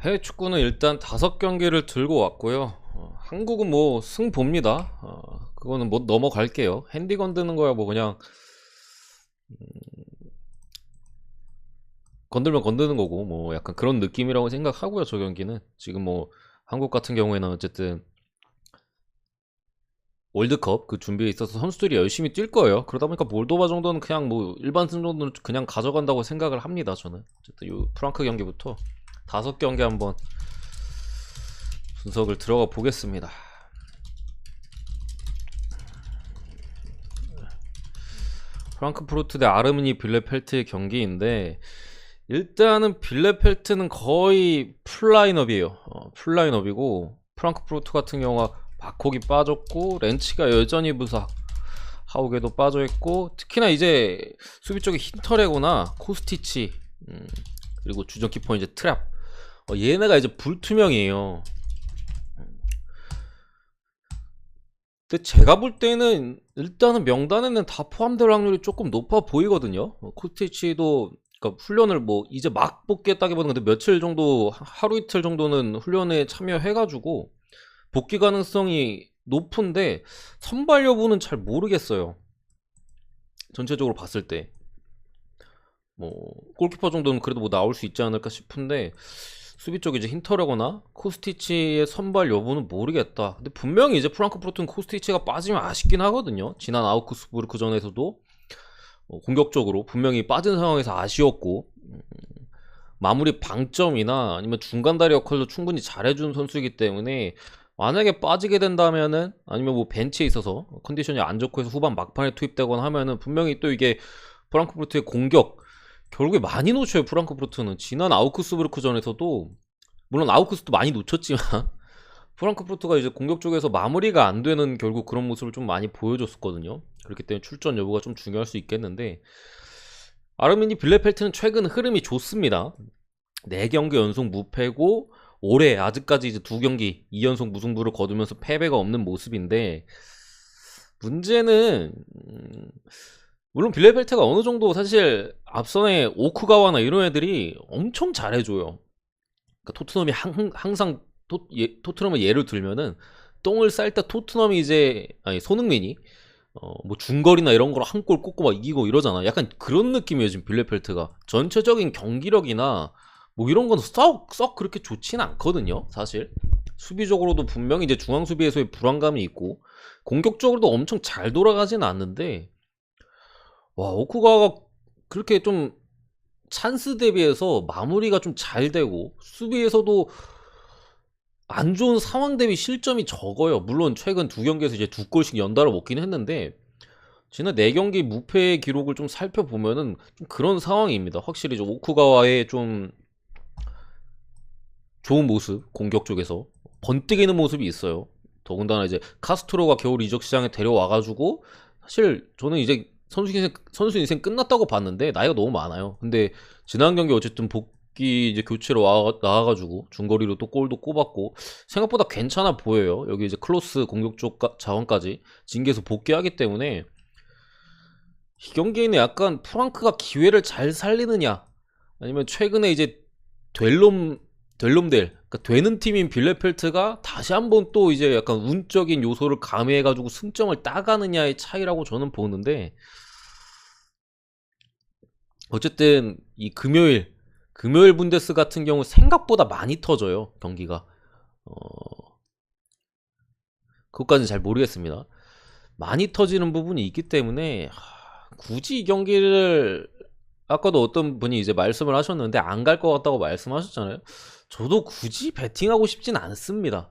해외 축구는 일단 5경기를 들고 왔고요. 한국은 뭐 승봅니다. 그거는 뭐 넘어갈게요. 핸디 건드는 거야 뭐 그냥 건들면 건드는 거고 뭐 약간 그런 느낌이라고 생각하고요. 저 경기는 지금 뭐 한국 같은 경우에는 어쨌든 월드컵 그 준비에 있어서 선수들이 열심히 뛸 거예요. 그러다 보니까 몰도바 정도는 그냥 뭐 일반 승 정도는 그냥 가져간다고 생각을 합니다. 저는 어쨌든 요 프랑크 경기부터 5경기 한번 분석을 들어가 보겠습니다. 프랑크푸르트 대 아르미니 빌레펠트의 경기인데 일단은 빌레펠트는 거의 풀라인업이에요. 풀라인업이고 프랑크푸르트 같은 경우가 바콕이 빠졌고 렌치가 여전히 부상, 하우게도 빠져있고 특히나 이제 수비 쪽에 힌터레거나 코스티치, 그리고 주전 키퍼 이제 트랩, 얘네가 이제 불투명이에요. 근데 제가 볼 때는 일단은 명단에는 다 포함될 확률이 조금 높아 보이거든요. 코스티치도 그러니까 훈련을 뭐 이제 막 복귀했다기보다는 근데 며칠 정도 하루 이틀 정도는 훈련에 참여해가지고 복귀 가능성이 높은데 선발 여부는 잘 모르겠어요. 전체적으로 봤을 때 뭐 골키퍼 정도는 그래도 뭐 나올 수 있지 않을까 싶은데 수비 쪽에 이제 힌터라거나 코스티치의 선발 여부는 모르겠다. 근데 분명히 이제 프랑크푸르트는 코스티치가 빠지면 아쉽긴 하거든요. 지난 아우크스부르크전에서도 공격적으로 분명히 빠진 상황에서 아쉬웠고, 마무리 방점이나 아니면 중간다리 역할도 충분히 잘해준 선수이기 때문에 만약에 빠지게 된다면은 아니면 뭐 벤치에 있어서 컨디션이 안 좋고 해서 후반 막판에 투입되거나 하면은 분명히 또 이게 프랑크푸르트의 공격 결국에 많이 놓쳐요. 프랑크푸르트는 지난 아우크스부르크전에서도 물론 아우크스도 많이 놓쳤지만 프랑크푸르트가 이제 공격 쪽에서 마무리가 안 되는 결국 그런 모습을 좀 많이 보여줬었거든요. 그렇기 때문에 출전 여부가 좀 중요할 수 있겠는데 아르미니 빌레펠트는 최근 흐름이 좋습니다. 4경기 연속 무패고 올해 아직까지 이제 2경기 2연속 무승부를 거두면서 패배가 없는 모습인데 문제는 물론 빌레펠트가 어느 정도 사실 앞선에 오쿠가와나 이런 애들이 엄청 잘해줘요. 그러니까 토트넘이 항상 토트넘을 예를 들면은 똥을 쌀 때 토트넘이 이제 아니 손흥민이 뭐 중거리나 이런 거로 한 골 꽂고 막 이기고 이러잖아. 약간 그런 느낌이에요 지금 빌레펠트가. 전체적인 경기력이나 뭐 이런 건 썩 그렇게 좋지는 않거든요 사실. 수비적으로도 분명히 이제 중앙 수비에서의 불안감이 있고 공격적으로도 엄청 잘 돌아가진 않는데 와 오쿠가가 그렇게 좀 찬스 대비해서 마무리가 좀 잘 되고 수비에서도 안 좋은 상황 대비 실점이 적어요. 물론 최근 2경기에서 이제 2골씩 연달아 먹긴 했는데 지난 4경기 무패의 기록을 좀 살펴보면은 좀 그런 상황입니다. 확실히 좀 오쿠가와의 좀 좋은 모습, 공격 쪽에서 번뜩이는 모습이 있어요. 더군다나 이제 카스트로가 겨울 이적 시장에 데려와가지고 사실 저는 이제 선수 인생 끝났다고 봤는데 나이가 너무 많아요. 근데 지난 경기 어쨌든 복귀 이제 교체로 나와가지고 중거리로 또 골도 꼽았고 생각보다 괜찮아 보여요. 여기 이제 클로스 공격 쪽 자원까지 징계에서 복귀하기 때문에 이 경기에는 약간 프랑크가 기회를 잘 살리느냐 아니면 최근에 이제 될 놈들 그러니까 되는 팀인 빌레펠트가 다시 한번 또 이제 약간 운적인 요소를 가미해가지고 승점을 따가느냐의 차이라고 저는 보는데 어쨌든 이 금요일 분데스 같은 경우 생각보다 많이 터져요 경기가. 그것까지는 잘 모르겠습니다. 많이 터지는 부분이 있기 때문에 굳이 이 경기를 아까도 어떤 분이 이제 말씀을 하셨는데 안 갈 것 같다고 말씀하셨잖아요. 저도 굳이 베팅하고 싶진 않습니다.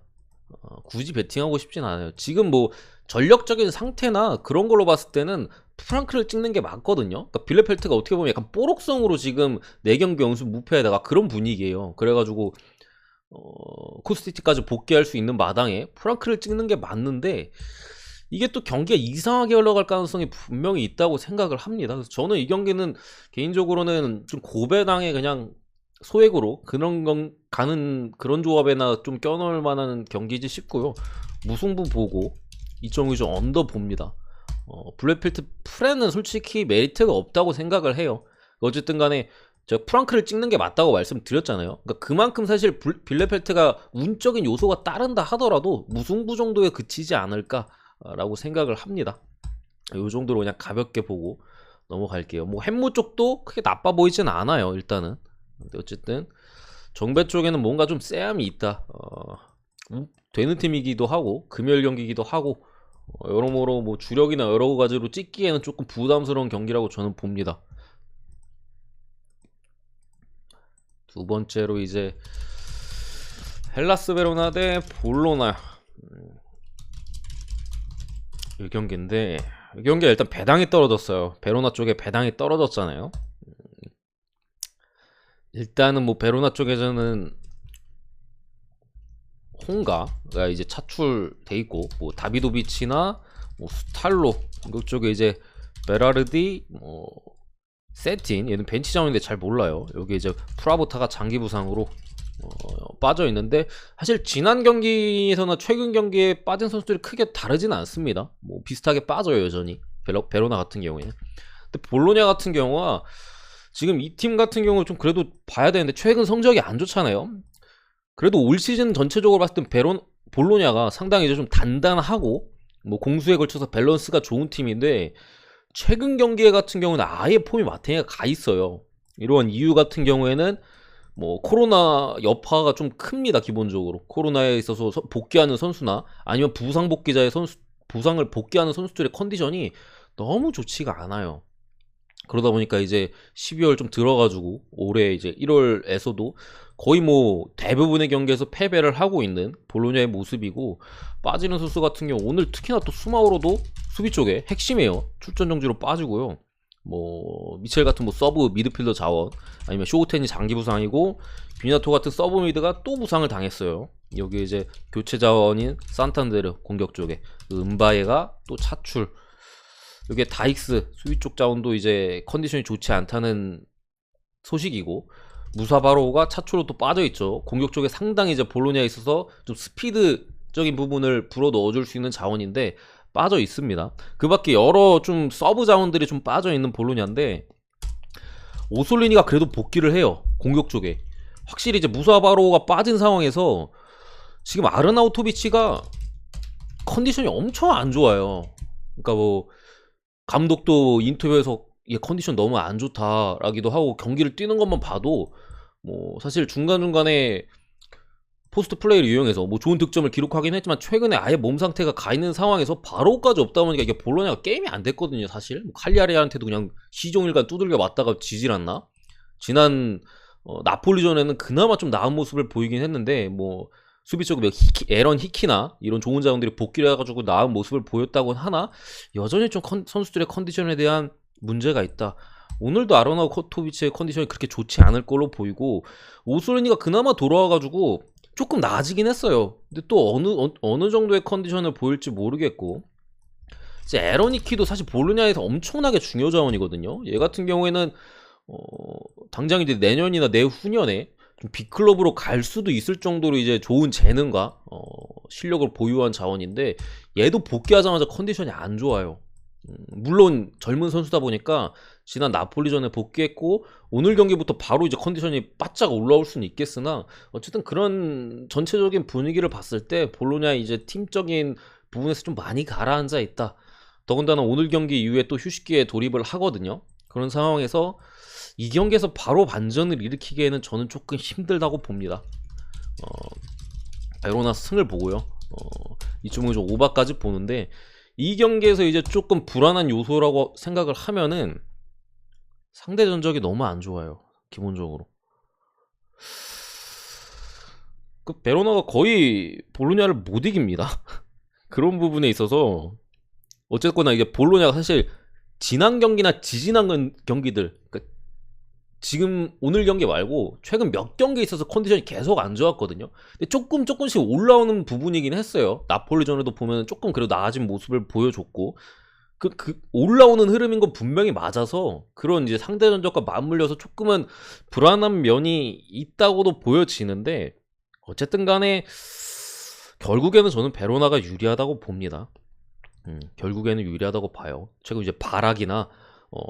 굳이 베팅하고 싶진 않아요. 지금 뭐 전력적인 상태나 그런 걸로 봤을 때는 프랑크를 찍는 게 맞거든요. 그러니까 빌레펠트가 어떻게 보면 약간 뽀록성으로 지금 4경기 연속 무패에다가 그런 분위기예요. 그래가지고 코스티치까지 복귀할 수 있는 마당에 프랑크를 찍는 게 맞는데 이게 또 경기가 이상하게 흘러갈 가능성이 분명히 있다고 생각을 합니다. 그래서 저는 이 경기는 개인적으로는 좀 고배당의 그냥 소액으로 가는 그런 조합에나 좀 껴넣을 만한 경기지 싶고요. 무승부 보고 2.5점 언더 봅니다. 블랙필트 프레는 솔직히 메리트가 없다고 생각을 해요. 어쨌든 간에 제가 프랑크를 찍는 게 맞다고 말씀드렸잖아요. 그러니까 그만큼 사실 빌레펠트가 운적인 요소가 따른다 하더라도 무승부 정도에 그치지 않을까라고 생각을 합니다. 이 정도로 그냥 가볍게 보고 넘어갈게요. 뭐 햄무 쪽도 크게 나빠 보이진 않아요. 일단은. 근데 어쨌든 정배 쪽에는 뭔가 좀 쎄함이 있다. 되는 팀이기도 하고 금요일 경기이기도 하고 여러모로 뭐 주력이나 여러 가지로 찍기에는 조금 부담스러운 경기라고 저는 봅니다. 두 번째로 이제 헬라스 베로나 대 볼로나 이 경기인데 이 경기가 일단 배당이 떨어졌어요. 베로나 쪽에 배당이 떨어졌잖아요. 일단은 뭐 베로나 쪽에서는 홍가가 이제 차출돼 있고 뭐 다비도비치나 뭐 스탈로 이쪽 쪽에 이제 베라르디 뭐 세틴 얘는 벤치 자원인데 잘 몰라요. 여기 이제 프라보타가 장기 부상으로 빠져 있는데 사실 지난 경기에서나 최근 경기에 빠진 선수들이 크게 다르진 않습니다. 뭐 비슷하게 빠져요 여전히 베로나 같은 경우에는. 근데 볼로냐 같은 경우가 지금 이 팀 같은 경우 좀 그래도 봐야 되는데 최근 성적이 안 좋잖아요. 그래도 올 시즌 전체적으로 봤을 땐 볼로냐가 상당히 이제 좀 단단하고 뭐 공수에 걸쳐서 밸런스가 좋은 팀인데 최근 경기에 같은 경우는 아예 폼이 마탱이가 가 있어요. 이러한 이유 같은 경우에는 뭐 코로나 여파가 좀 큽니다. 기본적으로 코로나에 있어서 복귀하는 선수나 아니면 부상 복귀자의 부상을 복귀하는 선수들의 컨디션이 너무 좋지가 않아요. 그러다 보니까 이제 12월 좀 들어가지고 올해 이제 1월에서도 거의 뭐 대부분의 경기에서 패배를 하고 있는 볼로냐의 모습이고 빠지는 선수 같은 경우 오늘 특히나 또 수마오로도 수비 쪽에 핵심이에요. 출전 정지로 빠지고요. 뭐 미첼 같은 뭐 서브 미드필더 자원 아니면 쇼우텐이 장기 부상이고 비나토 같은 서브 미드가 또 부상을 당했어요. 여기 이제 교체 자원인 산탄데르 공격 쪽에 은바에가 또 차출. 이게 다익스 수비 쪽 자원도 이제 컨디션이 좋지 않다는 소식이고 무사바로가 차초로 또 빠져있죠. 공격 쪽에 상당히 이제 볼로냐에 있어서 좀 스피드적인 부분을 불어 넣어줄 수 있는 자원인데 빠져 있습니다. 그 밖에 여러 좀 서브 자원들이 좀 빠져 있는 볼로냐인데 오솔리니가 그래도 복귀를 해요. 공격 쪽에. 확실히 이제 무사바로가 빠진 상황에서 지금 아르나우토비치가 컨디션이 엄청 안 좋아요. 그러니까 뭐 감독도 인터뷰에서 얘 컨디션 너무 안 좋다라기도 하고 경기를 뛰는 것만 봐도 뭐 사실 중간중간에 포스트 플레이를 이용해서 뭐 좋은 득점을 기록하긴 했지만 최근에 아예 몸 상태가 가 있는 상황에서 바로까지 없다 보니까 이게 볼로냐가 게임이 안 됐거든요. 사실 뭐 칼리아리한테도 그냥 시종일관 두들겨 맞다가 지질 않나. 지난 나폴리전에는 그나마 좀 나은 모습을 보이긴 했는데 뭐 수비적으로 에런 히키나 이런 좋은 자원들이 복귀를 해가지고 나은 모습을 보였다고 하나 여전히 좀 선수들의 컨디션에 대한 문제가 있다. 오늘도 아로나우토비치의 컨디션이 그렇게 좋지 않을 걸로 보이고 오솔리니가 그나마 돌아와가지고 조금 나아지긴 했어요. 근데 또 어느 정도의 컨디션을 보일지 모르겠고 이제 에런 히키도 사실 볼로냐에서 엄청나게 중요 자원이거든요. 얘 같은 경우에는 당장 이제 내년이나 내후년에 좀 빅클럽으로 갈 수도 있을 정도로 이제 좋은 재능과 실력을 보유한 자원인데 얘도 복귀하자마자 컨디션이 안 좋아요. 물론 젊은 선수다 보니까 지난 나폴리전에 복귀했고 오늘 경기부터 바로 이제 컨디션이 바짝 올라올 수는 있겠으나 어쨌든 그런 전체적인 분위기를 봤을 때 볼로냐 이제 팀적인 부분에서 좀 많이 가라앉아 있다. 더군다나 오늘 경기 이후에 또 휴식기에 돌입을 하거든요. 그런 상황에서 이 경기에서 바로 반전을 일으키기에는 저는 조금 힘들다고 봅니다. 베로나 승을 보고요. 이쪽은 좀 오바까지 보는데 이 경기에서 이제 조금 불안한 요소라고 생각을 하면은 상대 전적이 너무 안 좋아요. 기본적으로. 그 베로나가 거의 볼로냐를 못 이깁니다. 그런 부분에 있어서 어쨌거나 이게 볼로냐가 사실 지난 경기나 지지난 경기들 그러니까 지금 오늘 경기 말고 최근 몇 경기에 있어서 컨디션이 계속 안 좋았거든요. 근데 조금씩 올라오는 부분이긴 했어요. 나폴리전에도 보면 조금 그래도 나아진 모습을 보여줬고 그 올라오는 흐름인 건 분명히 맞아서 그런 이제 상대 전적과 맞물려서 조금은 불안한 면이 있다고도 보여지는데 어쨌든 간에 결국에는 저는 베로나가 유리하다고 봅니다. 결국에는 유리하다고 봐요. 최근 이제 바락이나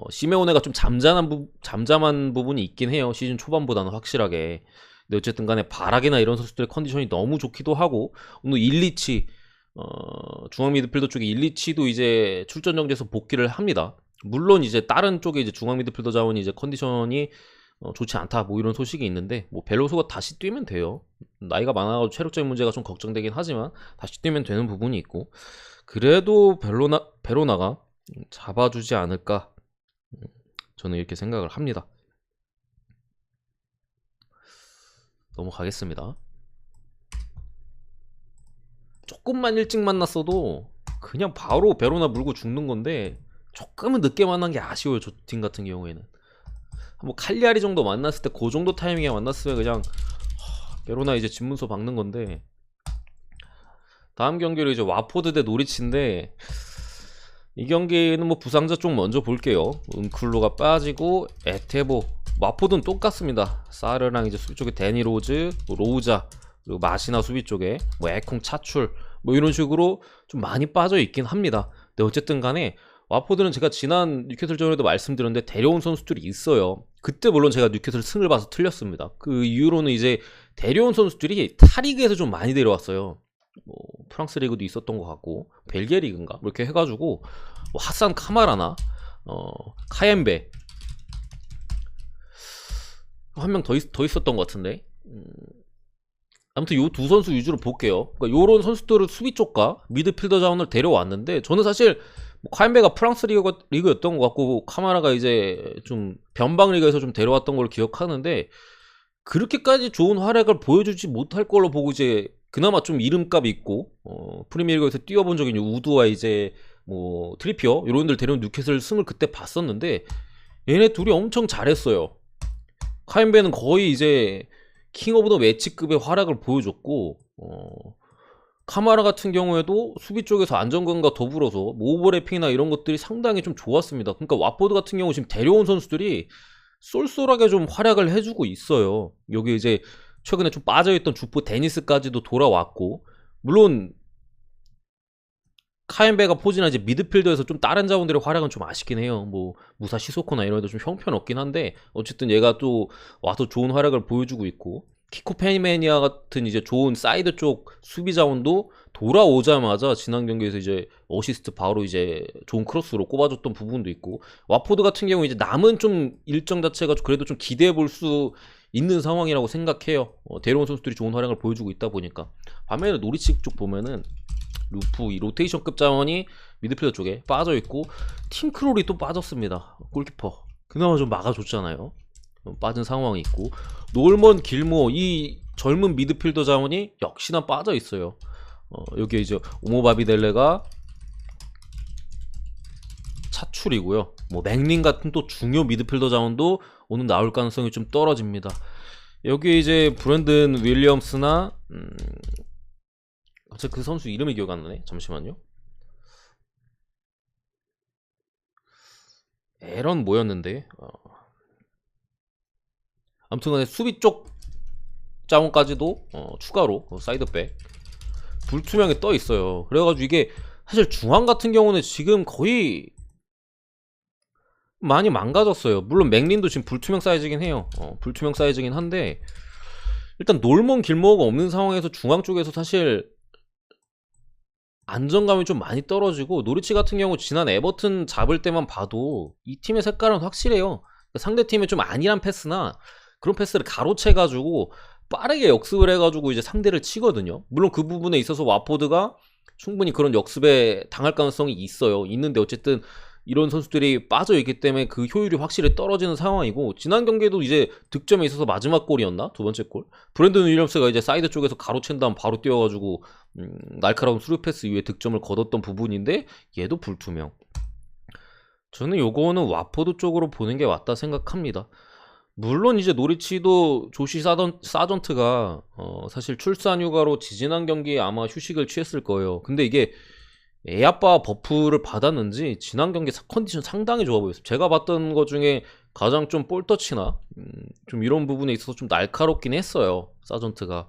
시메오네가 좀 잠잠한 부분이 있긴 해요. 시즌 초반보다는 확실하게. 근데 어쨌든 간에 바락이나 이런 선수들의 컨디션이 너무 좋기도 하고, 오늘 일리치, 중앙 미드필더 쪽에 일리치도 이제 출전 정지에서 복귀를 합니다. 물론 이제 다른 쪽에 이제 중앙 미드필더 자원이 이제 컨디션이 좋지 않다 뭐 이런 소식이 있는데, 뭐 벨로소가 다시 뛰면 돼요. 나이가 많아가지고 체력적인 문제가 좀 걱정되긴 하지만 다시 뛰면 되는 부분이 있고, 그래도 베로나가 잡아주지 않을까, 저는 이렇게 생각을 합니다. 넘어가겠습니다. 조금만 일찍 만났어도 그냥 바로 베로나 물고 죽는 건데, 조금은 늦게 만난 게 아쉬워요. 저 팀 같은 경우에는 뭐 칼리아리 정도 만났을 때 그 정도 타이밍에 만났으면 그냥 베로나 이제 집문서 박는 건데, 다음 경기로 이제 와포드 대 노리치인데, 이 경기는 뭐 부상자 쪽 먼저 볼게요. 은클로가 빠지고 에테보, 와포드는 똑같습니다. 사르랑 이제 수비 쪽에 데니 로즈, 뭐 로우자, 그리고 마시나 수비 쪽에 뭐 에콩 차출 뭐 이런 식으로 좀 많이 빠져 있긴 합니다. 근데 어쨌든 간에 와포드는 제가 지난 뉴캐슬 전에도 말씀드렸는데 데려온 선수들이 있어요. 그때 물론 제가 뉴캐슬 승을 봐서 틀렸습니다. 그 이후로는 이제 데려온 선수들이 타리그에서 좀 많이 데려왔어요. 뭐 프랑스 리그도 있었던 것 같고 벨기에 리그인가 뭐 이렇게 해가지고 뭐 하산 카마라나 카엠베 한 명 더 있었던 것 같은데, 아무튼 요 두 선수 위주로 볼게요. 그러니까 요런 선수들을 수비 쪽과 미드필더 자원을 데려왔는데, 저는 사실 뭐 카엠베가 프랑스 리그였던 것 같고 카마라가 이제 좀 변방 리그에서 좀 데려왔던 걸 기억하는데, 그렇게까지 좋은 활약을 보여주지 못할 걸로 보고 이제 그나마 좀 이름값 있고 프리미어리그에서 뛰어본 적이 있는 우드와 이제 뭐 트리피어 이런 애들 데려온 뉴캐슬 승을 그때 봤었는데, 얘네 둘이 엄청 잘했어요. 카임베는 거의 이제 킹 오브 더 매치급의 활약을 보여줬고, 카마라 같은 경우에도 수비 쪽에서 안정감과 더불어서 뭐 오버래핑이나 이런 것들이 상당히 좀 좋았습니다. 그러니까 와포드 같은 경우 지금 데려온 선수들이 쏠쏠하게 좀 활약을 해주고 있어요. 여기 이제 최근에 좀 빠져있던 주포 데니스까지도 돌아왔고, 물론 카엠베가 포진한 이제 미드필더에서 좀 다른 자원들의 활약은 좀 아쉽긴 해요. 뭐 무사 시소코나 이런 애도 좀 형편없긴 한데, 어쨌든 얘가 또 와서 좋은 활약을 보여주고 있고, 키코 페니메니아 같은 이제 좋은 사이드 쪽 수비 자원도 돌아오자마자 지난 경기에서 이제 어시스트 바로 이제 좋은 크로스로 꼽아줬던 부분도 있고, 와포드 같은 경우 이제 남은 좀 일정 자체가 그래도 좀 기대해 볼 수 있는 상황이라고 생각해요. 데려온 선수들이 좋은 활약을 보여주고 있다 보니까. 반면에 노리치 쪽 보면은 루프 이 로테이션급 자원이 미드필더 쪽에 빠져있고, 팀크롤이 또 빠졌습니다. 골키퍼 그나마 좀 막아줬잖아요. 빠진 상황이 있고, 놀먼 길모 이 젊은 미드필더 자원이 역시나 빠져있어요. 여기에 이제 오모바비델레가 차출이고요. 뭐 맥린 같은 또 중요 미드필더 자원도 오늘 나올 가능성이 좀 떨어집니다. 여기에 이제 브랜든 윌리엄스나 갑자기 그 선수 이름이 기억 안 나네. 잠시만요. 에런 뭐였는데? 아무튼간에 수비 쪽 자원까지도 추가로 사이드백 불투명에 떠 있어요. 그래가지고 이게 사실 중앙 같은 경우는 지금 거의 많이 망가졌어요. 물론 맥린도 지금 불투명 사이즈긴 해요. 불투명 사이즈긴 한데, 일단 놀먼 길모어가 없는 상황에서 중앙 쪽에서 사실 안정감이 좀 많이 떨어지고, 노리치 같은 경우 지난 에버튼 잡을 때만 봐도 이 팀의 색깔은 확실해요. 상대팀의 좀 안일한 패스나 그런 패스를 가로채가지고 빠르게 역습을 해가지고 이제 상대를 치거든요. 물론 그 부분에 있어서 와포드가 충분히 그런 역습에 당할 가능성이 있어요. 있는데 어쨌든 이런 선수들이 빠져있기 때문에 그 효율이 확실히 떨어지는 상황이고, 지난 경기에도 이제 득점에 있어서 마지막 골이었나? 두 번째 골? 브랜든 윌리엄스가 이제 사이드 쪽에서 가로챈 다음 바로 뛰어가지고 날카로운 스루 패스 이후에 득점을 거뒀던 부분인데, 얘도 불투명. 저는 요거는 와포드 쪽으로 보는 게 맞다 생각합니다. 물론 이제 노리치도 조시 사전트가 사실 출산 휴가로 지지난 경기에 아마 휴식을 취했을 거예요. 근데 이게 애아빠 버프를 받았는지 지난 경기 컨디션 상당히 좋아 보였어요. 제가 봤던 것 중에 가장 좀 볼터치나 좀 이런 부분에 있어서 좀 날카롭긴 했어요, 사전트가.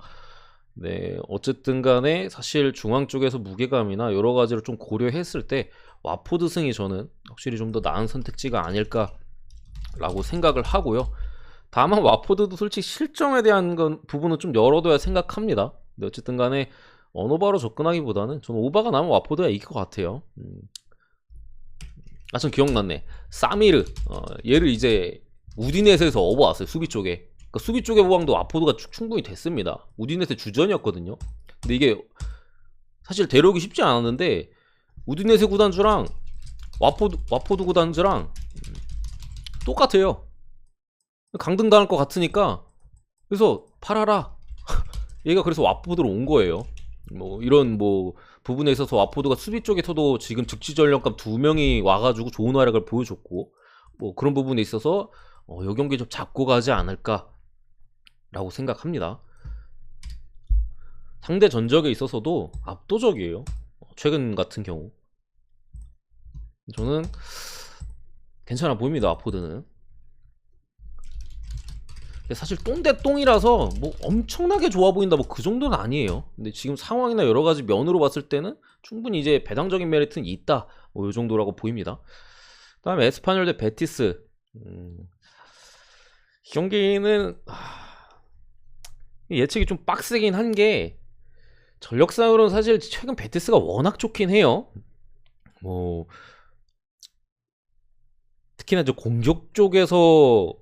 네, 어쨌든 간에 사실 중앙 쪽에서 무게감이나 여러 가지를 좀 고려했을 때 와포드 승이 저는 확실히 좀 더 나은 선택지가 아닐까라고 생각을 하고요. 다만 와포드도 솔직히 실점에 대한 부분은 좀 열어둬야 생각합니다. 근데 어쨌든 간에 언오바로 접근하기보다는 저는 오바가 나면 와포드가 이길 것 같아요. 전 기억났네. 사미르 얘를 이제 우디넷에서 업어왔어요. 수비 쪽에. 그러니까 수비 쪽의 보강도 와포드가 충분히 됐습니다. 우디넷의 주전이었거든요. 근데 이게 사실 데려오기 쉽지 않았는데 우디넷의 구단주랑 와포드 구단주랑 똑같아요. 강등당할 것 같으니까 그래서 팔아라. 얘가 그래서 와포드로 온 거예요. 뭐 이런 뭐 부분에 있어서 와포드가 수비 쪽에서도 지금 즉시전력감 2명이 와가지고 좋은 활약을 보여줬고 뭐 그런 부분에 있어서 이 경기 좀 잡고 가지 않을까 라고 생각합니다. 상대 전적에 있어서도 압도적이에요. 최근 같은 경우 저는 괜찮아 보입니다. 와포드는 사실 똥 대 똥이라서 뭐 엄청나게 좋아 보인다 뭐 그 정도는 아니에요. 근데 지금 상황이나 여러 가지 면으로 봤을 때는 충분히 이제 배당적인 메리트는 있다 뭐 요 정도라고 보입니다. 그다음에 에스파뇰 대 베티스. 이 경기는 예측이 좀 빡세긴 한 게 전력상으로는 사실 최근 베티스가 워낙 좋긴 해요. 뭐 특히나 저 공격 쪽에서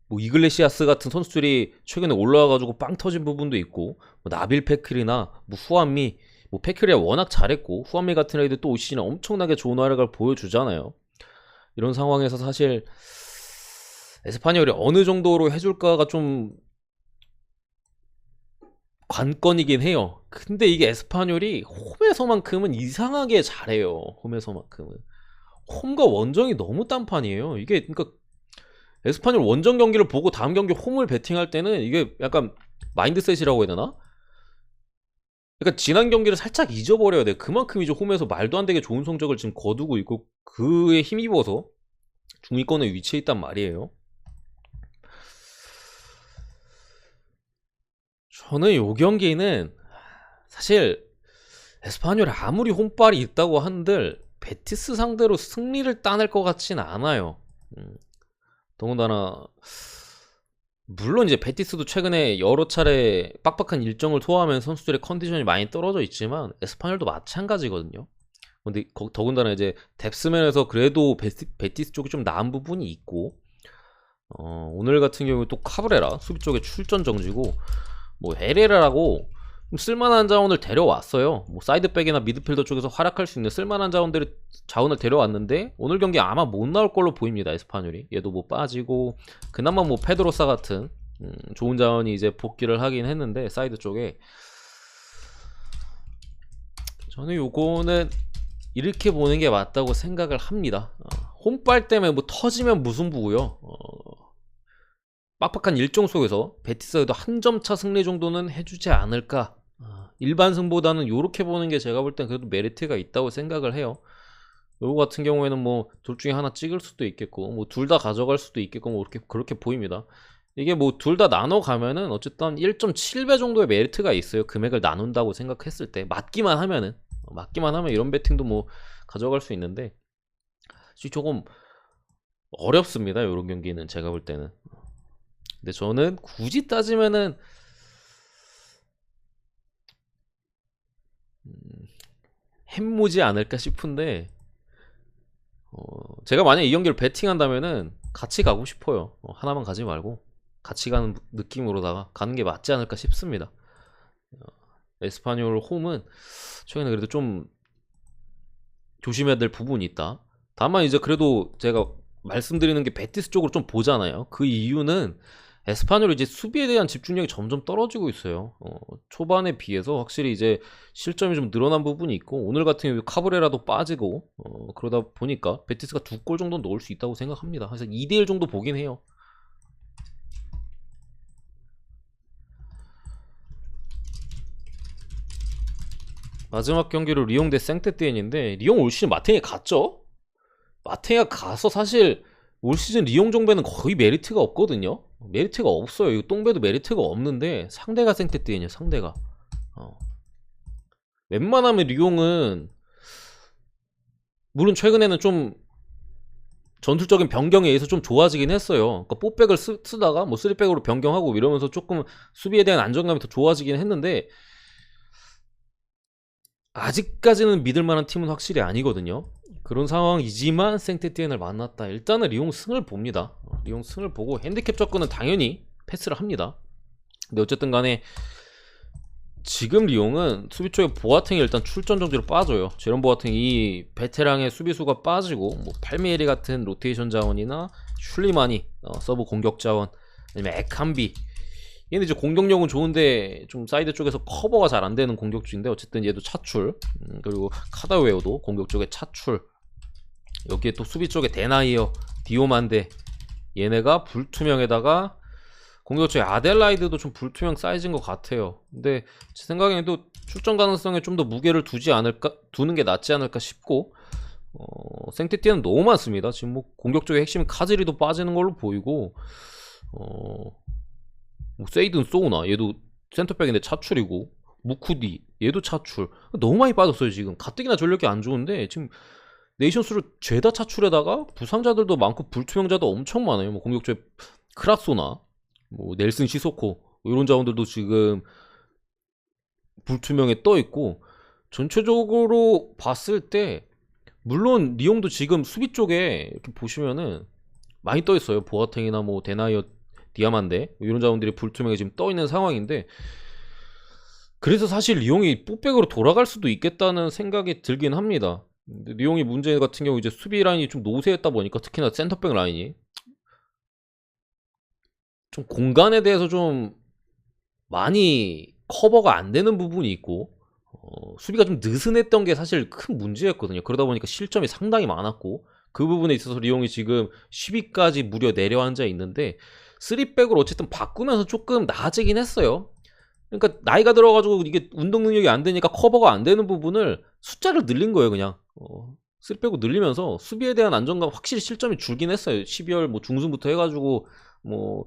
뭐 이글레시아스 같은 선수들이 최근에 올라와가지고 빵 터진 부분도 있고 뭐 나빌 페크리나 뭐 후안미 뭐 페크리가 워낙 잘했고 후안미 같은 애들 또 올 시즌에 엄청나게 좋은 활약을 보여주잖아요. 이런 상황에서 사실 에스파뇰이 어느 정도로 해줄까가 좀 관건이긴 해요. 근데 이게 에스파뇰이 홈에서만큼은 이상하게 잘해요. 홈에서만큼은 홈과 원정이 너무 딴판이에요. 이게 그러니까 에스파뇰 원정 경기를 보고 다음 경기 홈을 배팅할 때는 이게 약간 마인드셋이라고 해야 되나? 그러니까 지난 경기를 살짝 잊어버려야 돼. 그만큼 이제 홈에서 말도 안 되게 좋은 성적을 지금 거두고 있고 그에 힘입어서 중위권에 위치해 있단 말이에요. 저는 요 경기는 사실 에스파뇰이 아무리 홈빨이 있다고 한들 베티스 상대로 승리를 따낼 것 같진 않아요. 더군다나 물론 이제 베티스도 최근에 여러 차례 빡빡한 일정을 소화하면서 선수들의 컨디션이 많이 떨어져 있지만 에스파뇰도 마찬가지거든요. 근데 더군다나 이제 뎁스면에서 그래도 베티스 쪽이 좀 나은 부분이 있고 오늘 같은 경우 또 카브레라 수비 쪽에 출전 정지고 뭐 에레라라고 쓸만한 자원을 데려왔어요. 뭐 사이드백이나 미드필더 쪽에서 활약할 수 있는 쓸만한 자원을 데려왔는데 오늘 경기 아마 못 나올 걸로 보입니다. 에스파뇰이 얘도 뭐 빠지고 그나마 뭐 페드로사 같은 좋은 자원이 이제 복귀를 하긴 했는데 사이드 쪽에 저는 요거는 이렇게 보는 게 맞다고 생각을 합니다. 홈빨 때문에 뭐 터지면 무승부고요. 빡빡한 일정 속에서 베티스도 한 점 차 승리 정도는 해주지 않을까. 일반 승보다는 요렇게 보는 게 제가 볼 땐 그래도 메리트가 있다고 생각을 해요. 요거 같은 경우에는 뭐 둘 중에 하나 찍을 수도 있겠고 뭐 둘 다 가져갈 수도 있겠고 뭐 그렇게 보입니다. 이게 뭐 둘 다 나눠 가면은 어쨌든 1.7배 정도의 메리트가 있어요. 금액을 나눈다고 생각했을 때 맞기만 하면 이런 배팅도 뭐 가져갈 수 있는데 조금 어렵습니다. 요런 경기는 제가 볼 때는. 근데 저는 굳이 따지면은 햄모지 않을까 싶은데 제가 만약 이 경기를 배팅한다면은 같이 가고 싶어요. 하나만 가지 말고 같이 가는 느낌으로다가 가는 게 맞지 않을까 싶습니다. 에스파뇰 홈은 최근에 그래도 좀 조심해야 될 부분이 있다. 다만 이제 그래도 제가 말씀드리는 게 베티스 쪽으로 좀 보잖아요. 그 이유는 에스파뇰이 이제 수비에 대한 집중력이 점점 떨어지고 있어요. 초반에 비해서 확실히 이제 실점이 좀 늘어난 부분이 있고 오늘 같은 경우 카브레라도 빠지고 그러다 보니까 베티스가 2골 정도 넣을 수 있다고 생각합니다. 그래서 2대1 정도 보긴 해요. 마지막 경기로 리옹 대 생테티엔인데 리옹 올 시즌 마탱에 갔죠? 마탱에 가서 사실 올 시즌 리옹 정배는 거의 메리트가 없거든요. 메리트가 없어요. 이거 똥배도 메리트가 없는데 상대가 생테티엔이에요. 상대가 웬만하면 리옹은 물론 최근에는 좀 전술적인 변경에 의해서 좀 좋아지긴 했어요. 그러니까 4백을 쓰다가 뭐 3백으로 변경하고 이러면서 조금 수비에 대한 안정감이 더 좋아지긴 했는데 아직까지는 믿을 만한 팀은 확실히 아니거든요. 그런 상황이지만 생테티엔을 만났다. 일단은 리옹 승을 봅니다. 리옹 승을 보고 핸디캡 접근은 당연히 패스를 합니다. 근데 어쨌든 간에 지금 리옹은 수비 쪽에 보아탱이 일단 출전 정지로 빠져요. 제롬 보아탱이 베테랑의 수비수가 빠지고 뭐 팔미에리 같은 로테이션 자원이나 슐리마니 서브 공격 자원, 아니면 에캄비, 얘는 이제 공격력은 좋은데 좀 사이드 쪽에서 커버가 잘 안 되는 공격주인데 어쨌든 얘도 차출. 그리고 카다웨어도 공격 쪽에 차출. 여기에 또 수비 쪽에 데나이어, 디오만데, 얘네가 불투명에다가 공격 쪽에 아델라이드도 좀 불투명 사이즈인 것 같아요. 근데 제 생각에도 출전 가능성에 좀 더 무게를 두는 게 낫지 않을까 싶고, 생테티는 너무 많습니다. 지금 뭐 공격 쪽에 핵심 카즈리도 빠지는 걸로 보이고, 뭐 세이든 소우나 얘도 센터백인데 차출이고, 무쿠디 얘도 차출. 너무 많이 빠졌어요. 지금 가뜩이나 전력이 안 좋은데 지금 네이션스를 죄다 차출에다가 부상자들도 많고 불투명자도 엄청 많아요. 뭐 공격 쪽에 크라소나 뭐 넬슨 시소코 이런 자원들도 지금 불투명에 떠 있고, 전체적으로 봤을 때 물론 리옹도 지금 수비 쪽에 이렇게 보시면은 많이 떠 있어요. 보아탱이나 뭐 데나이어, 디아만데 뭐 이런 자원들이 불투명에 지금 떠 있는 상황인데, 그래서 사실 리옹이 뽀백으로 돌아갈 수도 있겠다는 생각이 들긴 합니다. 근데 리옹이 문제 같은 경우 이제 수비 라인이 좀 노쇠했다 보니까 특히나 센터백 라인이 좀 공간에 대해서 좀 많이 커버가 안 되는 부분이 있고, 수비가 좀 느슨했던 게 사실 큰 문제였거든요. 그러다 보니까 실점이 상당히 많았고, 그 부분에 있어서 리옹이 지금 10위까지 무려 내려앉아 있는데 3백으로 어쨌든 바꾸면서 조금 나아지긴 했어요. 그러니까 나이가 들어가지고 이게 운동 능력이 안 되니까 커버가 안 되는 부분을 숫자를 늘린 거예요. 그냥 3백으로 늘리면서 수비에 대한 안정감, 확실히 실점이 줄긴 했어요. 12월 뭐 중순부터 해가지고 뭐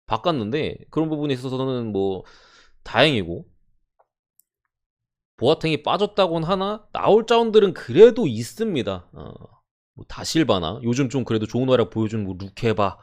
바꿨는데 그런 부분에 있어서는 뭐 다행이고, 보아탱이 빠졌다곤 하나 나올 자원들은 그래도 있습니다. 뭐 다실바나 요즘 좀 그래도 좋은 활약 보여주는 뭐 루케바,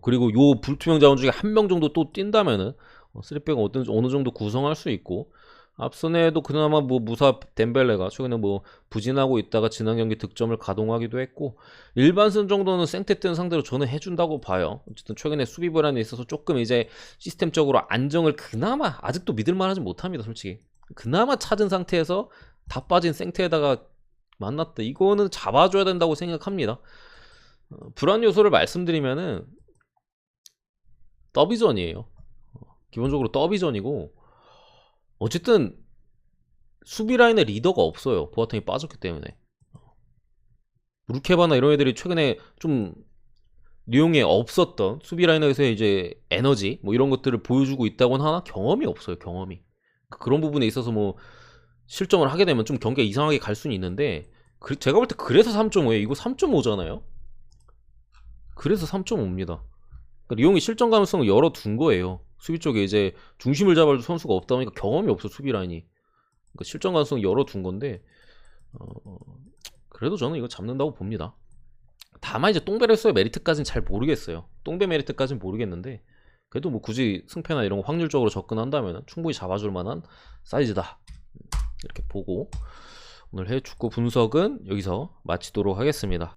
그리고 요 불투명 자원 중에 한 명 정도 또 뛴다면은 3백은 어느 정도 구성할 수 있고, 앞선에도 그나마 뭐 무사 덴벨레가 최근에 뭐 부진하고 있다가 지난 경기 득점을 가동하기도 했고, 일반승 정도는 생테텐 상대로 저는 해준다고 봐요. 어쨌든 최근에 수비 불안에 있어서 조금 이제 시스템적으로 안정을 그나마 아직도 믿을만하지 못합니다. 솔직히 그나마 찾은 상태에서 다 빠진 생테에다가 만났다, 이거는 잡아줘야 된다고 생각합니다. 불안 요소를 말씀드리면은 더비전이에요. 기본적으로 더비전이고, 어쨌든 수비 라인에 리더가 없어요. 보아탱이 빠졌기 때문에. 루케바나 이런 애들이 최근에 좀 리옹에 없었던 수비 라인에서의 이제 에너지 뭐 이런 것들을 보여주고 있다고는 하나 경험이 없어요. 경험이. 그런 부분에 있어서 뭐 실점을 하게 되면 좀 경기가 이상하게 갈 수는 있는데, 제가 볼 때 그래서 3.5에요. 이거 3.5잖아요. 그래서 3.5입니다. 그러니까 리옹이 실점 가능성을 열어둔 거예요. 수비 쪽에 이제 중심을 잡아줄 선수가 없다 보니까 경험이 없어, 수비 라인이. 그러니까 실점 가능성 열어둔 건데, 그래도 저는 이거 잡는다고 봅니다. 다만 이제 똥베레스의 메리트까지는 잘 모르겠어요. 똥베 메리트까지는 모르겠는데, 그래도 뭐 굳이 승패나 이런 거 확률적으로 접근한다면 충분히 잡아줄 만한 사이즈다, 이렇게 보고 오늘 해외 축구 분석은 여기서 마치도록 하겠습니다.